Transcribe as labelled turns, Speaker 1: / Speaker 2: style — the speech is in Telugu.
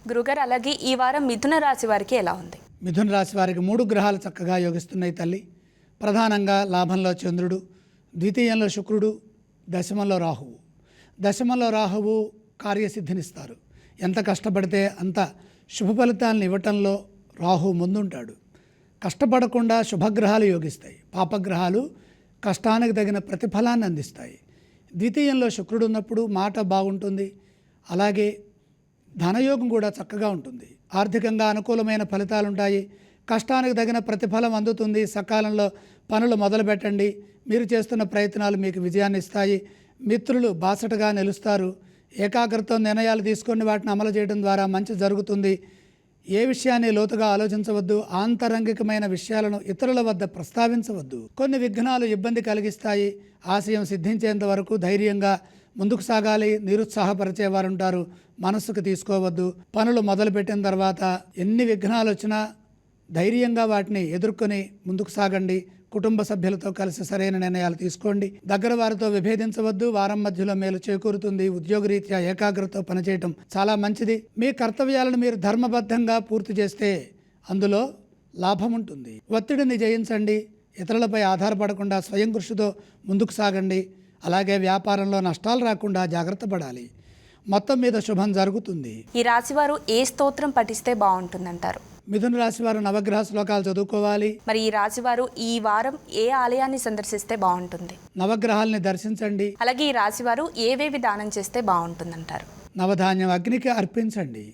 Speaker 1: గురుగారు, అలాగే ఈ వారం మిథున రాశి వారికి ఎలా ఉంది?
Speaker 2: మిథున రాశి వారికి 3 గ్రహాలు చక్కగా యోగిస్తున్నాయి తల్లి. ప్రధానంగా లాభంలో చంద్రుడు, ద్వితీయంలో శుక్రుడు, దశమంలో రాహువు. దశమంలో రాహువు కార్యసిద్ధినిస్తారు. ఎంత కష్టపడితే అంత శుభ ఫలితాలను ఇవ్వటంలో రాహు ముందుంటాడు. కష్టపడకుండా శుభగ్రహాలు యోగిస్తాయి. పాపగ్రహాలు కష్టానికి తగిన ప్రతిఫలాన్ని అందిస్తాయి. ద్వితీయంలో శుక్రుడు ఉన్నప్పుడు మాట బాగుంటుంది. అలాగే ధనయోగం కూడా చక్కగా ఉంటుంది. ఆర్థికంగా అనుకూలమైన ఫలితాలు ఉంటాయి. కష్టానికి తగిన ప్రతిఫలం అందుతుంది. సకాలంలో పనులు మొదలు పెట్టండి. మీరు చేస్తున్న ప్రయత్నాలు మీకు విజయాన్ని ఇస్తాయి. మిత్రులు బాసటగా నిలుస్తారు. ఏకాగ్రతతో నిర్ణయాలు తీసుకొని వాటిని అమలు చేయడం ద్వారా మంచి జరుగుతుంది. ఏ విషయాన్ని లోతుగా ఆలోచించవద్దు. ఆంతరంగికమైన విషయాలను ఇతరుల వద్ద ప్రస్తావించవద్దు. కొన్ని విఘ్నాలు ఇబ్బంది కలిగిస్తాయి. ఆశయం సిద్ధించేంత వరకు ధైర్యంగా ముందుకు సాగాలి. నిరుత్సాహపరిచేవారు ఉంటారు. మనస్సుకు తీసుకోవద్దు. పనులు మొదలుపెట్టిన తర్వాత ఎన్ని విఘ్నాలు వచ్చినా ధైర్యంగా వాటిని ఎదుర్కొని ముందుకు సాగండి. కుటుంబ సభ్యులతో కలిసి సరైన నిర్ణయాలు తీసుకోండి. దగ్గర వారితో విభేదించవద్దు. వారం మధ్యలో మేలు చేకూరుతుంది. ఉద్యోగరీత్యా ఏకాగ్రతతో పనిచేయటం చాలా మంచిది. మీ కర్తవ్యాలను మీరు ధర్మబద్ధంగా పూర్తి చేస్తే అందులో లాభం ఉంటుంది. ఒత్తిడిని జయించండి. ఇతరులపై ఆధారపడకుండా స్వయం కృషితో ముందుకు సాగండి. అలాగే వ్యాపారంలో నష్టాలు రాకుండా జాగ్రత్త పడాలి. మొత్తం మీద శుభం జరుగుతుంది.
Speaker 1: ఈ రాశివారు ఏ స్తోత్రం పఠిస్తే బాగుంటుందంటారు?
Speaker 2: మిథున రాశి వారు నవగ్రహ శ్లోకాలు చదువుకోవాలి.
Speaker 1: మరి ఈ రాశివారు ఈ వారం ఏ ఆలయాన్ని సందర్శిస్తే బాగుంటుంది?
Speaker 2: నవగ్రహాలని దర్శించండి.
Speaker 1: అలాగే ఈ రాశివారు ఏవేవి దానం చేస్తే బాగుంటుందంటారు?
Speaker 2: నవధాన్యం అగ్నికి అర్పించండి.